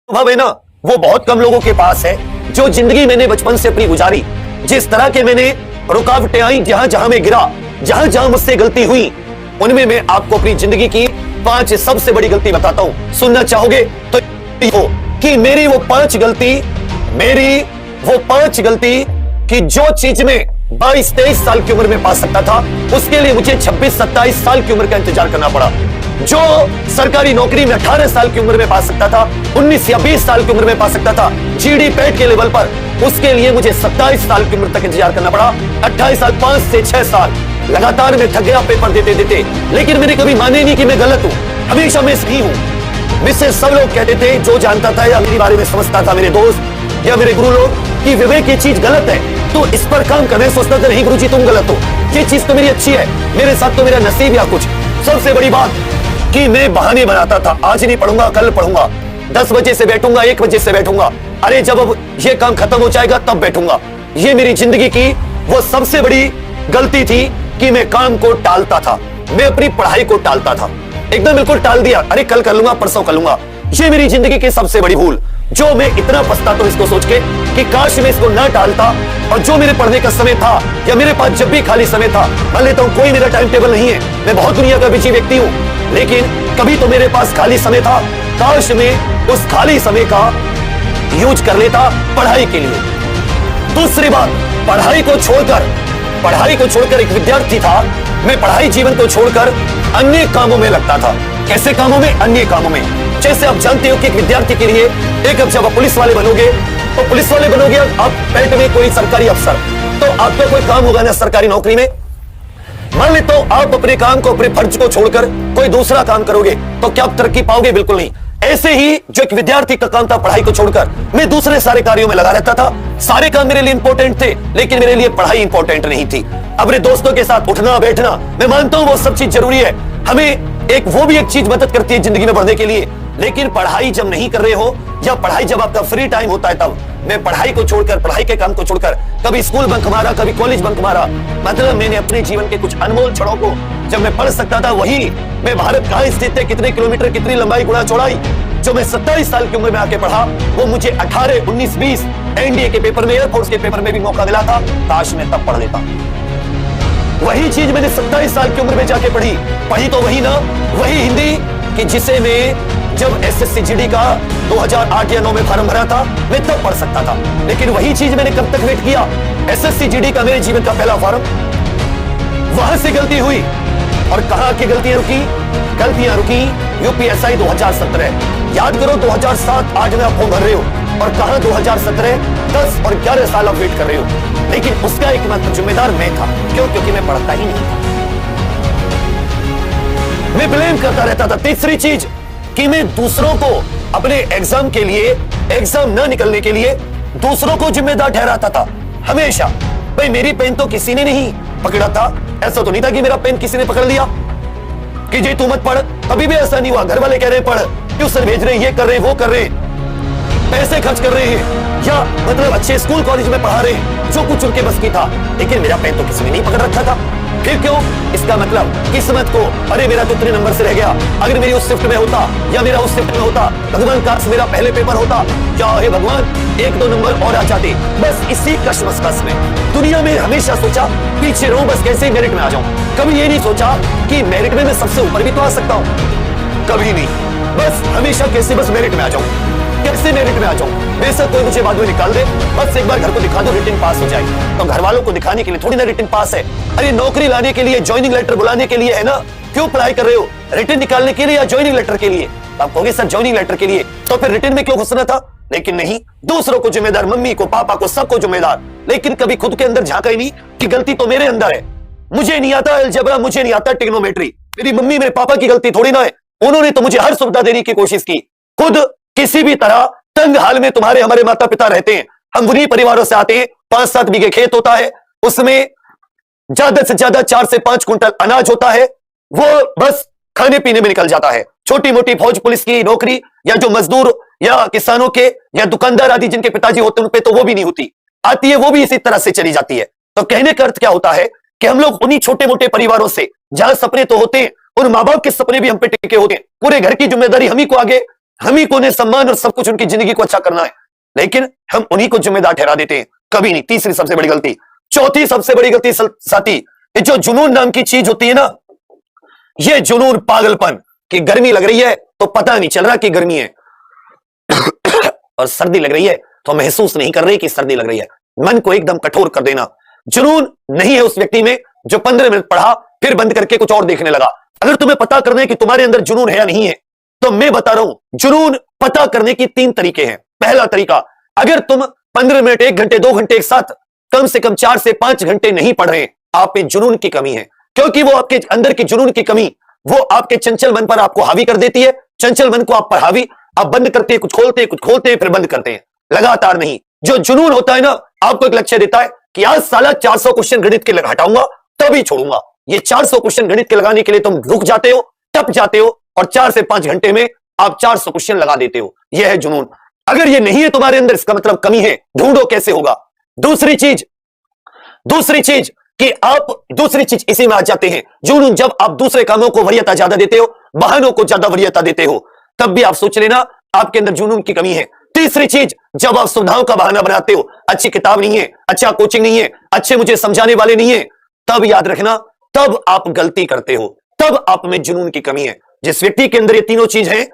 अनुभव है ना, वो बहुत कम लोगों के पास है। जो जिंदगी मैंने बचपन से अपनी गुजारी, जिस तरह के मैंने रुकावटें आई, जहां जहां मैं गिरा, जहां जहां मुझसे गलती हुई, उनमें मैं आपको अपनी जिंदगी की 5 सबसे बड़ी गलती बताता हूं। सुनना चाहोगे तो हो कि मेरी वो 5 गलती कि जो चीज में 22-23 साल की उम्र में पा सकता था, उसके लिए मुझे 26-27 साल की उम्र का इंतजार करना पड़ा। जो सरकारी नौकरी में 18 साल की उम्र में पा सकता था, 19 या 20 साल की उम्र में पा सकता था जीडी पैट के लेवल पर, उसके लिए मुझे 27 साल की उम्र तक इंतजार करना पड़ा। 28 साल, 5 से 6 साल लगातार मैं थक गया पेपर देते देते, लेकिन मैंने कभी माने नहीं कि मैं गलत हूं। हमेशा मैं सही हूं। मुझसे सब लोग कहते थे, जो जानता था या मेरे बारे में समझता था, मेरे दोस्त या मेरे गुरु लोग, कि विवेक ये चीज गलत है, तो इस पर काम करने सोचता था, नहीं गुरुजी तुम गलत हो, ये चीज तो मेरी अच्छी है, मेरे साथ तो मेरा नसीब या कुछ। सबसे बड़ी बात कि मैं बहाने बनाता था, आज नहीं पढ़ूंगा कल पढ़ूंगा, 10 बजे से बैठूंगा, 1 बजे से बैठूंगा, अरे जब अब ये काम खत्म हो जाएगा तब बैठूंगा। ये मेरी जिंदगी की वो सबसे बड़ी गलती थी कि मैं काम को टालता था, मैं अपनी पढ़ाई को टालता था, एकदम बिल्कुल टाल दिया, अरे कल कर लूंगा, परसों कर लूंगा। ये मेरी जिंदगी की सबसे बड़ी भूल, जो मैं इतना पछताता हूं इसको सोच के कि काश मैं इसको ना टालता। और जो मेरे पढ़ने का समय था या मेरे पास जब भी खाली समय था, मान लेता हूं कोई मेरा टाइम टेबल नहीं है, मैं बहुत दुनिया का बिजी व्यक्ति हूं, लेकिन कभी तो मेरे पास खाली समय था, काश मैं उस खाली समय का यूज कर लेता पढ़ाई के लिए। दूसरी बात, पढ़ाई को छोड़कर एक विद्यार्थी था, मैं पढ़ाई जीवन को छोड़कर अन्य कामों में लगता था। कैसे कामों में? अन्य कामों में। जैसे आप जानते हो कि एक विद्यार्थी के लिए, एक अब जब आप पुलिस वाले बनोगे, तो पुलिस वाले बनोगे आप पेट में कोई सरकारी अफसर, तो आपका कोई काम होगा ना सरकारी नौकरी में। मान लेते हो आप अपने काम को, अपने फर्ज को छोड़कर कोई दूसरा काम करोगे, तो क्या आप तरक्की पाओगे? बिल्कुल नहीं। ऐसे ही जो एक विद्यार्थी का काम था, पढ़ाई को छोड़कर मैं दूसरे सारे कार्यों में लगा रहता था। सारे काम मेरे लिए इंपॉर्टेंट थे, लेकिन मेरे लिए पढ़ाई इंपॉर्टेंट नहीं थी। अपने दोस्तों के साथ उठना बैठना, मैं मानता हूं वो सब चीज जरूरी है, हमें वो भी एक चीज मदद करती है जिंदगी में बढ़ने के लिए, लेकिन पढ़ाई जब नहीं कर रहे हो या पढ़ाई जब आपका फ्री टाइम होता है, तब मैं पढ़ाई को छोड़कर, पढ़ाई के काम को छोड़कर कभी स्कूल बंक मारा, कभी कॉलेज बंक मारा। मतलब मैंने अपने जीवन के कुछ अनमोल क्षणों को, जब मैं पढ़ सकता था, वही मैं भारत कहां स्थित है, कितने किलोमीटर, कितनी लंबाई, गुणा चौड़ाई, जो मैं 27 साल की उम्र में आके पढ़ा, वो मुझे 18, 19, 20 एनडीए के पेपर में, एयरफोर्स के पेपर में भी मौका मिला था, काश मैं तब पढ़ लेता। वही चीज मैंने 27 साल की उम्र में जाके पढ़ी तो वही ना, वही हिंदी कि जिसे मैं जब एसएससी जीडी का 2008 या 9 में फॉर्म भरा था, मैं तब पढ़ सकता था। लेकिन वही चीज मैंने कब तक वेट किया? एसएससी जीडी का मेरे जीवन का पहला फॉर्म, वहां से गलती हुई। और कहां की गलतियां रुकी? यूपीएसआई 2017। याद करो 2007-8 में आप फॉर्म भर रहे हो, और कहां 2017, 10 और 11 साल आप वेट कर रहे हो। लेकिन उसका एकमात्र जिम्मेदार मैं था। क्यों? क्योंकि मैं पढ़ता ही नहीं था, मैं ब्लेम करता रहता था। तीसरी चीज कि मैं दूसरों को अपने एग्जाम के लिए, एग्जाम न निकलने के लिए दूसरों को जिम्मेदार ठहराता था हमेशा। भाई मेरी पेन तो किसी ने नहीं पकड़ा था, ऐसा तो नहीं था कि मेरा पेन किसी ने पकड़ लिया कि जी तू मत पढ़, कभी भी ऐसा नहीं हुआ। घर वाले कह रहे पढ़, ट्यूशन भेज रहे, ये कर रहे, वो कर रहे, पैसे खर्च कर रहे हैं, या मतलब अच्छे स्कूल कॉलेज में पढ़ा रहे, जो कुछ उनके बस की था, लेकिन मेरा पेन तो किसी ने नहीं पकड़ रखा था। फिर क्यों? इसका मतलब किस्मत को, अरे मेरा तो इतने नंबर से रह गया, अगर मेरी उस शिफ्ट में होता या मेरा उस शिफ्ट में होता, भगवान काश मेरा पहले पेपर होता, क्या हे भगवान 1-2 नंबर और आ जाते। बस इसी कश्मकश में दुनिया में हमेशा सोचा पीछे रहूं, बस कैसे मेरिट में आ जाऊं। कभी ये नहीं सोचा कि मेरिट में मैं सबसे ऊपर भी तो आ सकता हूं, कभी नहीं। बस हमेशा कैसे बस मेरिट में आ जाऊं, कैसे मेरिट में आ जाऊं, बेशक कोई मुझे बाद में निकाल दे, बस एक बार घर को दिखा दो, रिटन पास हो जाए। तो घर वालों को दिखाने के लिए थोड़ी ना रिटन पास है, अरे नौकरी लाने के लिए, ज्वाइनिंग लेटर बुलाने के लिए है ना। क्यों पढ़ाई कर रहे हो? रिटन निकालने के लिए या ज्वाइनिंग लेटर के लिए? आप कहोगे सर ज्वाइनिंग लेटर के लिए, तो फिर रिटन में क्यों घुसना था? लेकिन नहीं, दूसरों को जिम्मेदार, मम्मी को, पापा को, सबको जिम्मेदार, लेकिन कभी खुद के अंदर झांका ही नहीं कि गलती तो मेरे अंदर है। मुझे नहीं आता अलजेब्रा, मुझे नहीं आता ट्रिग्नोमेट्री, मेरी मम्मी मेरे पापा की गलती थोड़ी ना है, उन्होंने तो मुझे हर सुविधा देने की कोशिश की। खुद किसी भी तरह तंग हाल में तुम्हारे हमारे माता पिता रहते हैं, हम बुरी परिवारों से आते हैं, 5-7 बीघे खेत होता है, उसमें ज्यादा से ज्यादा 4 से 5 कुंटल अनाज होता है, वो बस खाने पीने में निकल जाता है। छोटी मोटी फौज पुलिस की नौकरी, या जो मजदूर या किसानों के या दुकानदार आदि जिनके पिताजी होते हैं, उन पे तो वो भी नहीं होती, आती है वो भी इसी तरह से चली जाती है। तो कहने का अर्थ क्या होता है कि हम लोग उन्हीं छोटे मोटे परिवारों से, जहां सपने तो होते हैं, उन माँ बाप के सपने भी हम पे टिके होते हैं, पूरे घर की जिम्मेदारी हम ही को आगे हम ही को उन्हें सम्मान और सब कुछ उनकी जिंदगी को अच्छा करना है, लेकिन हम उन्हीं को जिम्मेदार ठहरा देते हैं। कभी नहीं। तीसरी सबसे बड़ी गलती। चौथी सबसे बड़ी गलती साथी, ये जो जुनून नाम की चीज होती है ना, ये जुनून, पागलपन कि गर्मी लग रही है तो पता नहीं चल रहा कि गर्मी है और सर्दी लग रही है तो महसूस नहीं कर रही कि सर्दी लग रही है। मन को एकदम कठोर कर देना। जुनून नहीं है उस व्यक्ति में जो 15 मिनट पढ़ा फिर बंद करके कुछ और देखने लगा। अगर तुम्हें पता करना है कि तुम्हारे अंदर जुनून है या नहीं है, तो मैं बता रहा हूं, जुनून पता करने की 3 तरीके हैं। पहला तरीका, अगर तुम 15 मिनट, 1 घंटे, 2 घंटे एक साथ कम से कम 4 से 5 घंटे नहीं पढ़ रहे, आप में जुनून की कमी है। क्योंकि वो आपके अंदर की जुनून की कमी, वो आपके चंचल मन पर आपको हावी कर देती है। चंचल मन को आप पर हावी, आप बंद करते हैं, कुछ खोलते हैं, कुछ खोलते हैं, फिर बंद करते हैं, लगातार नहीं। जो जुनून होता है ना, आपको एक लक्ष्य देता है कि आज साला 400 क्वेश्चन गणित के हटाऊंगा तभी छोड़ूंगा। ये 400 क्वेश्चन गणित के लगाने के लिए तुम रुक जाते हो, टप जाते हो और 4 से 5 घंटे में आप 400 क्वेश्चन लगा देते हो। यह है जुनून। अगर ये नहीं है तुम्हारे अंदर, इसका मतलब कमी है। ढूंढो कैसे होगा। दूसरी चीज कि आप दूसरी चीज इसी में आ जाते हैं जुनून। जब आप दूसरे कामों को वरीयता ज्यादा देते हो, बहानों को ज्यादा वरीयता देते हो, तब भी आप सोच लेना आपके अंदर जुनून की कमी है। तीसरी चीज, जब आप सुविधाओं का बहाना बनाते हो, अच्छी किताब नहीं है, अच्छा कोचिंग नहीं है, अच्छे मुझे समझाने वाले नहीं है, तब याद रखना, तब आप गलती करते हो, तब आप में जुनून की कमी है। जिस व्यक्ति के अंदर ये तीनों चीज है,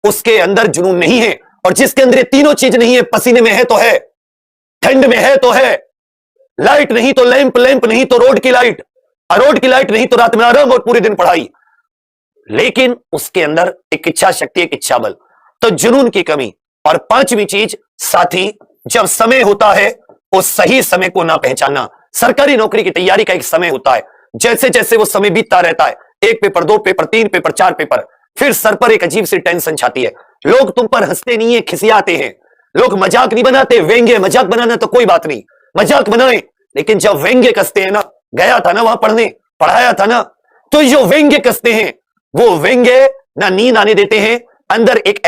उसके अंदर जुनून नहीं है। और जिसके अंदर ये तीनों चीज नहीं है, पसीने में है तो है, ठंड में है तो है, लाइट नहीं तो लैंप, लैंप नहीं तो रोड की लाइट, और रोड की लाइट नहीं तो रात में आराम और पूरे दिन पढ़ाई, लेकिन उसके अंदर एक इच्छा शक्ति, एक इच्छा बल, तो जुनून की कमी। और पांचवी चीज साथी, जब समय होता है उस सही समय को ना पहचानना। सरकारी नौकरी की तैयारी का एक समय होता है, जैसे जैसे वो समय बीतता रहता है, 1 पेपर, 2 पेपर, 3 पेपर, 4 पेपर, फिर सर पर एक अजीब सी टेंशन छाती है। लोग तुम पर हंसते नहीं है, खिसियाते हैं। लोग मजाक नहीं बनाते, व्यंग्य मजाक बनाना तो कोई बात नहीं, मजाक बनाए, लेकिन जब व्यंग्य कसते हैं ना, गया था ना वहां पढ़ने, पढ़ाया था ना, तो जो व्यंग्य कसते हैं वो व्यंग्य ना नींद आने देते हैं, अंदर एक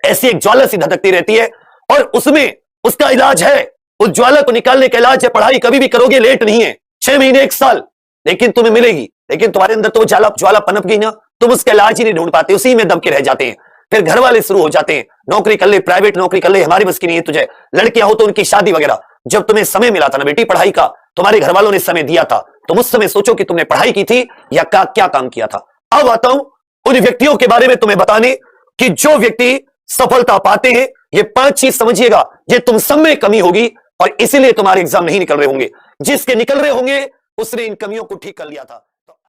ऐसी एक ज्वाला सी धधकती रहती है, और उसमें उसका इलाज है, उस ज्वाला को निकालने का इलाज है पढ़ाई। कभी भी करोगे, लेट नहीं है, 6 महीने, 1 साल, लेकिन तुम्हें मिलेगी। लेकिन तुम्हारे अंदर तो ज्वाला पनप गई ना, तुम उसका इलाज ही नहीं ढूंढ पाते, उसी में दब के रह जाते हैं। फिर घर वाले शुरू हो जाते हैं, नौकरी कर ले, प्राइवेट नौकरी कर ले, हमारी बस की नहीं है तुझे, लड़कियां हो तो उनकी शादी वगैरह। जब तुम्हें समय मिला था ना बेटी पढ़ाई का, तुम्हारे घर वालों ने समय दिया था, तुम उस समय सोचो कि तुमने पढ़ाई की थी या क्या काम किया था। अब आता हूं उन व्यक्तियों के बारे में तुम्हें बताने कि जो व्यक्ति सफलता पाते हैं। ये 5 चीज समझिएगा, ये तुम सब में कमी होगी और इसीलिए तुम्हारे एग्जाम नहीं निकल रहे होंगे। जिसके निकल रहे होंगे उसने इन कमियों को ठीक कर लिया था।